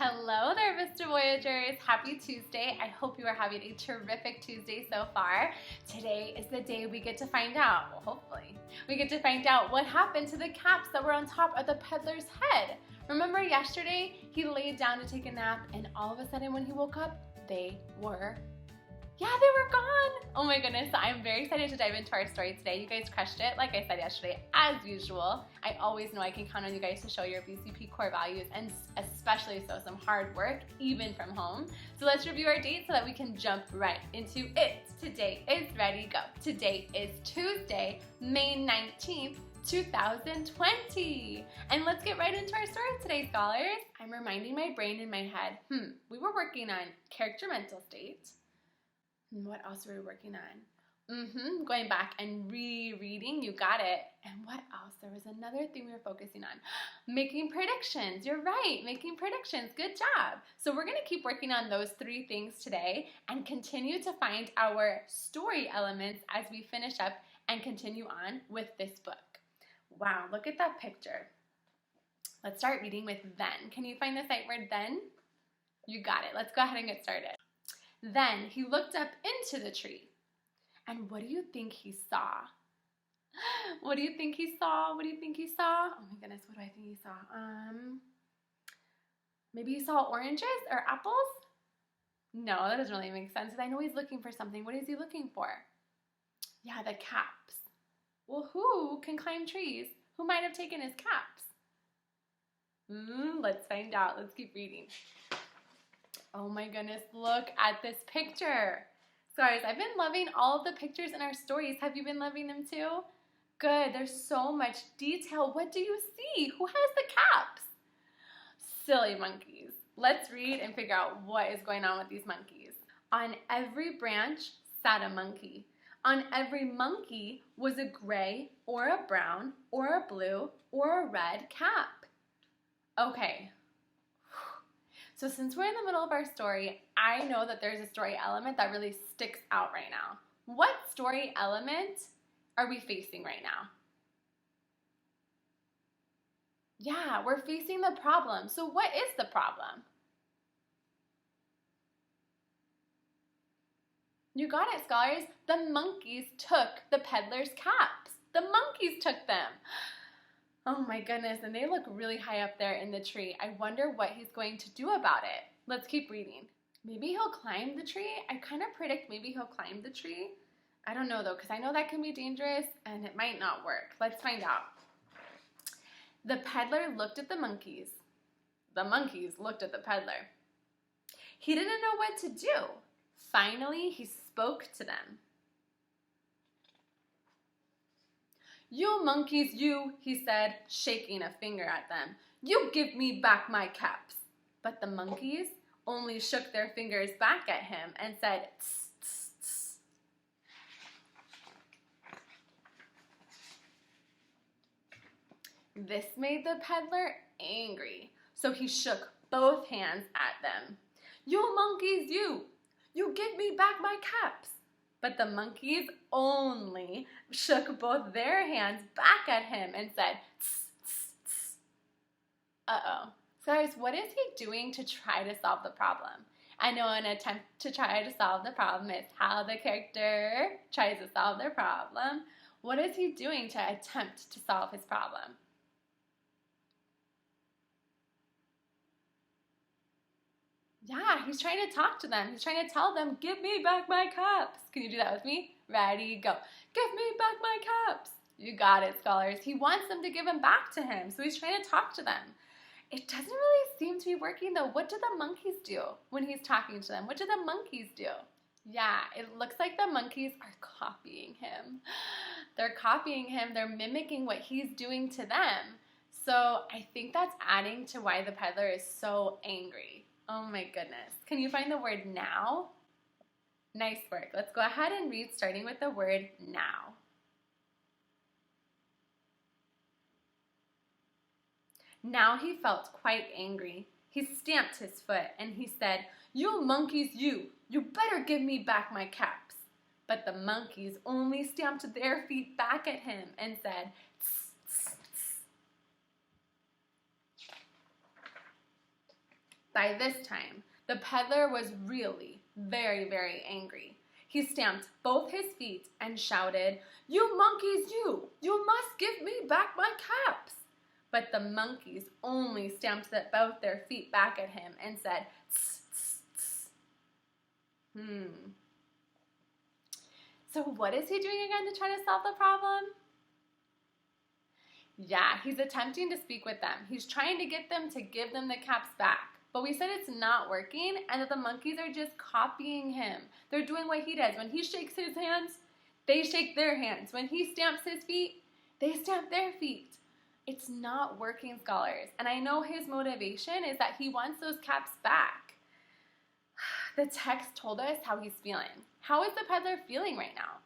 Hello there, Vista Voyagers. Happy Tuesday. I hope you are having a terrific Tuesday so far. Today is the day we get to find out, well, hopefully, we get to find out what happened to the caps that were on top of the peddler's head. Remember yesterday, he laid down to take a nap and all of a sudden when he woke up, they were gone. Oh my goodness, I'm very excited to dive into our story today. You guys crushed it, like I said yesterday, as usual. I always know I can count on you guys to show your VCP core values and especially so some hard work, even from home. So let's review our date so that we can jump right into it. Today is ready, go. Today is Tuesday, May 19th, 2020. And let's get right into our story today, scholars. I'm reminding my brain in my head, we were working on character mental state. What else were we working on? Going back and rereading, you got it. And what else? There was another thing we were focusing on. Making predictions. You're right, making predictions. Good job. So we're going to keep working on those three things today and continue to find our story elements as we finish up and continue on with this book. Wow, look at that picture. Let's start reading with then. Can you find the sight word then? You got it. Let's go ahead and get started. Then he looked up into the tree. And what do you think he saw? What do you think he saw? What do you think he saw? Oh my goodness, what do I think he saw? Maybe he saw oranges or apples? No, that doesn't really make sense. I know he's looking for something. What is he looking for? Yeah, the caps. Well, who can climb trees? Who might have taken his caps? Let's find out. Let's keep reading. Oh my goodness, look at this picture. So guys, I've been loving all of the pictures in our stories. Have you been loving them too? Good, there's so much detail. What do you see? Who has the caps? Silly monkeys. Let's read and figure out what is going on with these monkeys. On every branch sat a monkey. On every monkey was a gray or a brown or a blue or a red cap. Okay. So since we're in the middle of our story, I know that there's a story element that really sticks out right now. What story element are we facing right now? Yeah, we're facing the problem. So what is the problem? You got it, scholars. The monkeys took the peddler's caps. The monkeys took them. Oh my goodness, and they look really high up there in the tree. I wonder what he's going to do about it. Let's keep reading. Maybe he'll climb the tree. I kind of predict maybe he'll climb the tree. I don't know though, because I know that can be dangerous and it might not work. Let's find out. The peddler looked at the monkeys. The monkeys looked at the peddler. He didn't know what to do. Finally, he spoke to them. "You monkeys, you," he said, shaking a finger at them. "You give me back my caps." But the monkeys only shook their fingers back at him and said, "Tss, tss, tss." This made the peddler angry, so he shook both hands at them. "You monkeys, you give me back my caps." But the monkeys only shook both their hands back at him and said, "Tss, tss, tss." Uh-oh. So guys, what is he doing to try to solve the problem? I know an attempt to try to solve the problem is how the character tries to solve their problem. What is he doing to attempt to solve his problem? Yeah, he's trying to talk to them. He's trying to tell them, "Give me back my caps." Can you do that with me? Ready, go. "Give me back my caps." You got it, scholars. He wants them to give them back to him, so he's trying to talk to them. It doesn't really seem to be working, though. What do the monkeys do when he's talking to them? What do the monkeys do? Yeah, it looks like the monkeys are copying him. They're copying him. They're mimicking what he's doing to them. So I think that's adding to why the peddler is so angry. Oh my goodness. Can you find the word now? Nice work. Let's go ahead and read starting with the word now. Now he felt quite angry. He stamped his foot and he said, "You monkeys, you better give me back my caps." But the monkeys only stamped their feet back at him and said, "Tss, tss, tss." By this time, the peddler was really very, very angry. He stamped both his feet and shouted, "You monkeys, you! You must give me back my caps!" But the monkeys only stamped both their feet back at him and said, "Tss, tss, tss." So what is he doing again to try to solve the problem? Yeah, he's attempting to speak with them. He's trying to get them to give them the caps back. But we said it's not working and that the monkeys are just copying him. They're doing what he does. When he shakes his hands, they shake their hands. When he stamps his feet, they stamp their feet. It's not working, scholars. And I know his motivation is that he wants those caps back. The text told us how he's feeling. How is the peddler feeling right now?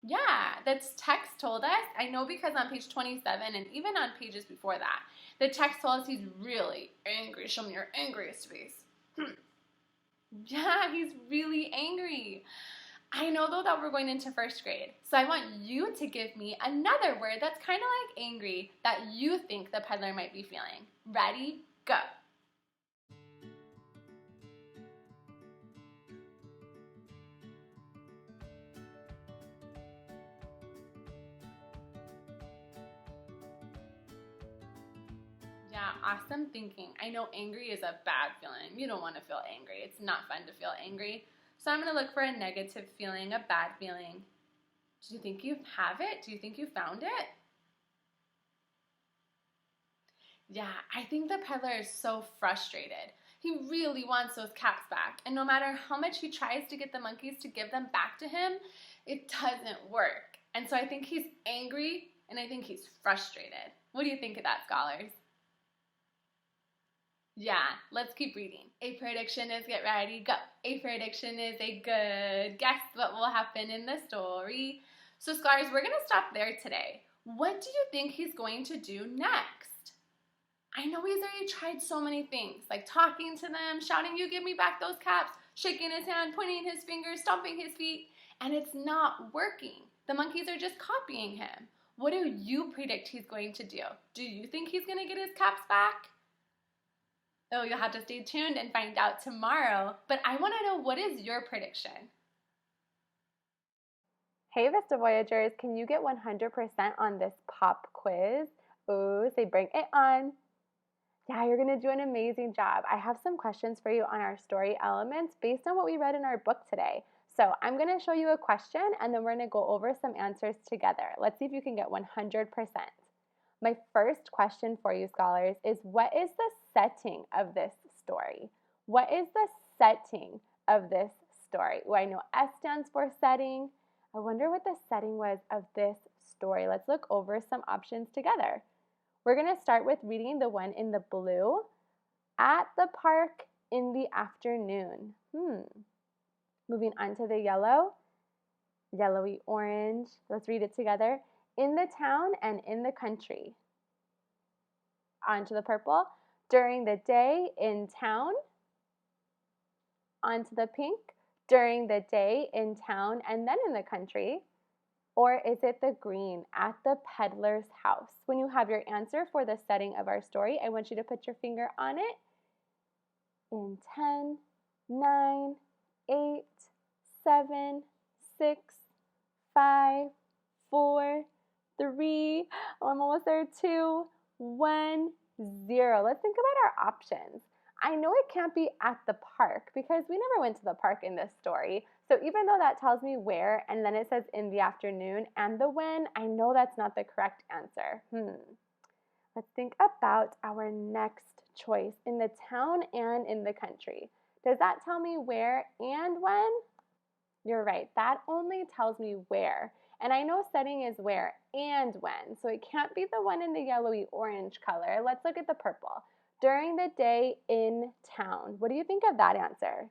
Yeah, the text told us, I know because on page 27 and even on pages before that, the text told us he's really angry. Show me your angriest face. Yeah, he's really angry. I know though that we're going into first grade, so I want you to give me another word that's kind of like angry that you think the peddler might be feeling. Ready? Go. Yeah, awesome thinking. I know angry is a bad feeling. You don't want to feel angry. It's not fun to feel angry. So I'm going to look for a negative feeling, a bad feeling. Do you think you have it? Do you think you found it? Yeah, I think the peddler is so frustrated. He really wants those caps back. And no matter how much he tries to get the monkeys to give them back to him, it doesn't work. And so I think he's angry and I think he's frustrated. What do you think of that, scholars? Yeah, let's keep reading. A prediction is, get ready, go. A prediction is a good guess what will happen in the story. So scholars, we're going to stop there today. What do you think he's going to do next? I know he's already tried so many things, like talking to them, shouting, "You give me back those caps," shaking his hand, pointing his fingers, stomping his feet, and it's not working. The monkeys are just copying him. What do you predict he's going to do? Do you think he's going to get his caps back? Oh, you'll have to stay tuned and find out tomorrow. But I want to know, what is your prediction? Hey Vista Voyagers, can you get 100% on this pop quiz? Ooh, say bring it on. Yeah, you're going to do an amazing job. I have some questions for you on our story elements based on what we read in our book today. So I'm going to show you a question and then we're going to go over some answers together. Let's see if you can get 100%. My first question for you, scholars, is what is the setting of this story? What is the setting of this story? Oh, I know S stands for setting. I wonder what the setting was of this story. Let's look over some options together. We're going to start with reading the one in the blue. At the park in the afternoon. Moving on to the yellow. Yellowy orange. Let's read it together. In the town and in the country. On to the purple. During the day in town. On to the pink. During the day in town and then in the country. Or is it the green, at the peddler's house? When you have your answer for the setting of our story, I want you to put your finger on it. In 10, 9, 8, 7, 6, 5, 4, 3, I'm almost there, 2, 1, 0. Let's think about our options. I know it can't be at the park because we never went to the park in this story. So even though that tells me where and then it says in the afternoon and the when, I know that's not the correct answer. Let's think about our next choice, in the town and in the country. Does that tell me where and when? You're right, that only tells me where. And I know setting is where and when, so it can't be the one in the yellowy orange color. Let's look at the purple. During the day in town. What do you think of that answer?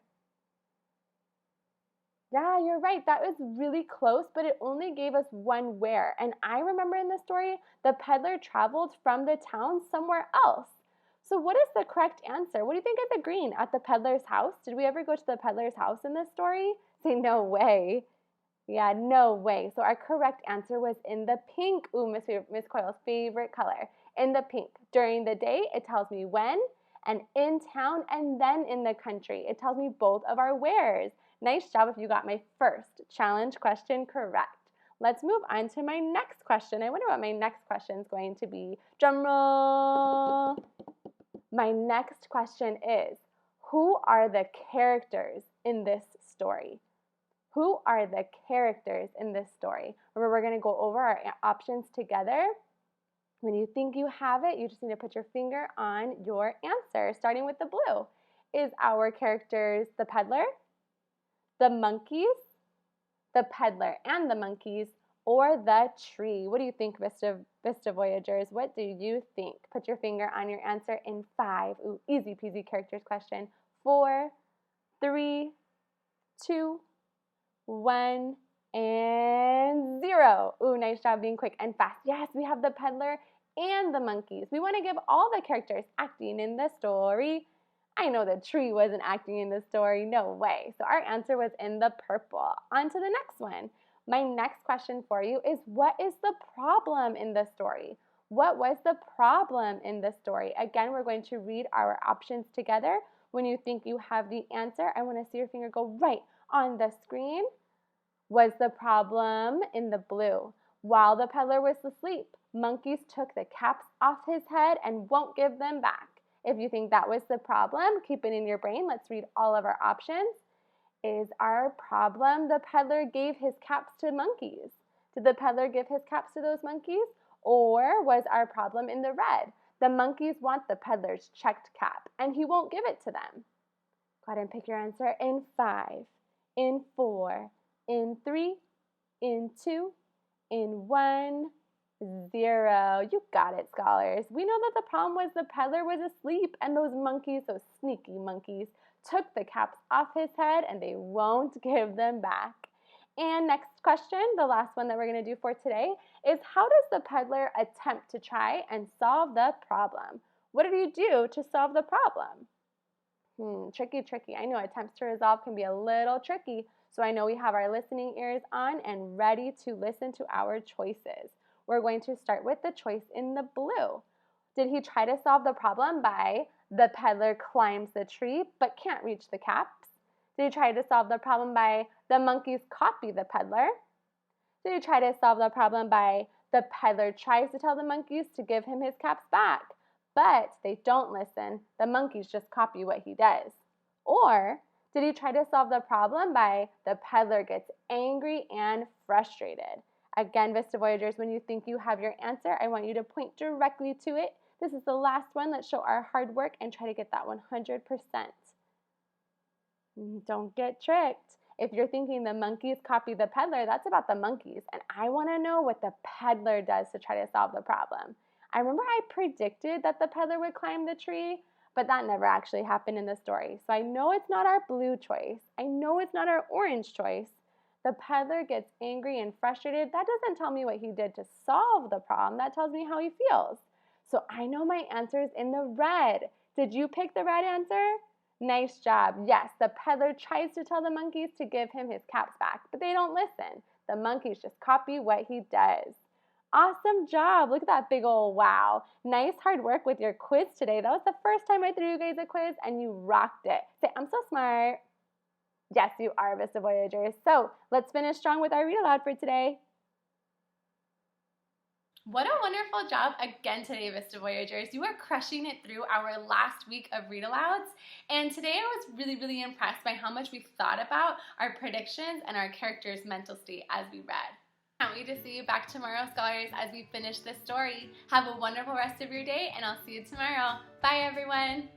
Yeah, you're right. That was really close, but it only gave us one where. And I remember in the story, the peddler traveled from the town somewhere else. So what is the correct answer? What do you think of the green, at the peddler's house? Did we ever go to the peddler's house in this story? Say no way. Yeah, no way. So our correct answer was in the pink. Ooh, Miss Coil's favorite color. In the pink. During the day, it tells me when, and in town, and then in the country. It tells me both of our wheres. Nice job if you got my first challenge question correct. Let's move on to my next question. I wonder what my next question is going to be. Drum roll. My next question is, who are the characters in this story? Who are the characters in this story? Remember, we're going to go over our options together. When you think you have it, you just need to put your finger on your answer, starting with the blue. Is our characters the peddler, the monkeys, the peddler and the monkeys, or the tree? What do you think, Vista Voyagers? What do you think? Put your finger on your answer in 5. Ooh, easy peasy characters question. 4, 3, 2, 1, and 0. Ooh, nice job being quick and fast. Yes, we have the peddler and the monkeys. We want to give all the characters acting in the story. I know the tree wasn't acting in the story. No way. So our answer was in the purple. On to the next one. My next question for you is, what is the problem in the story? What was the problem in the story? Again, we're going to read our options together. When you think you have the answer, I want to see your finger go right on the screen. Was the problem in the blue? While the peddler was asleep, monkeys took the caps off his head and won't give them back. If you think that was the problem, keep it in your brain. Let's read all of our options. Is our problem the peddler gave his caps to monkeys? Did the peddler give his caps to those monkeys? Or was our problem in the red? The monkeys want the peddler's checked cap and he won't give it to them. Go ahead and pick your answer in 5, in 4, in 3, in 2, in 1, 0. You got it, scholars. We know that the problem was the peddler was asleep and those monkeys, those sneaky monkeys, took the caps off his head and they won't give them back. And next question, the last one that we're going to do for today, is how does the peddler attempt to try and solve the problem? What did he do to solve the problem? Tricky. I know attempts to resolve can be a little tricky, so I know we have our listening ears on and ready to listen to our choices. We're going to start with the choice in the blue. Did he try to solve the problem by the peddler climbs the tree but can't reach the caps? Did he try to solve the problem by the monkeys copy the peddler? Did he try to solve the problem by the peddler tries to tell the monkeys to give him his caps back, but they don't listen? The monkeys just copy what he does. Or did he try to solve the problem by the peddler gets angry and frustrated? Again, Vista Voyagers, when you think you have your answer, I want you to point directly to it. This is the last one. Let's show our hard work and try to get that 100%. Don't get tricked. If you're thinking the monkeys copy the peddler, that's about the monkeys. And I want to know what the peddler does to try to solve the problem. I remember I predicted that the peddler would climb the tree, but that never actually happened in the story. So I know it's not our blue choice. I know it's not our orange choice. The peddler gets angry and frustrated. That doesn't tell me what he did to solve the problem. That tells me how he feels. So I know my answer is in the red. Did you pick the red answer? Nice job. Yes, the peddler tries to tell the monkeys to give him his caps back, but they don't listen. The monkeys just copy what he does. Awesome job. Look at that big old wow. Nice hard work with your quiz today. That was the first time I threw you guys a quiz and you rocked it. Say, I'm so smart. Yes, you are, Vista Voyagers. So let's finish strong with our read aloud for today. What a wonderful job again today, Vista Voyagers. You are crushing it through our last week of read-alouds. And today I was really impressed by how much we thought about our predictions and our characters' mental state as we read. Can't wait to see you back tomorrow, scholars, as we finish this story. Have a wonderful rest of your day, and I'll see you tomorrow. Bye, everyone.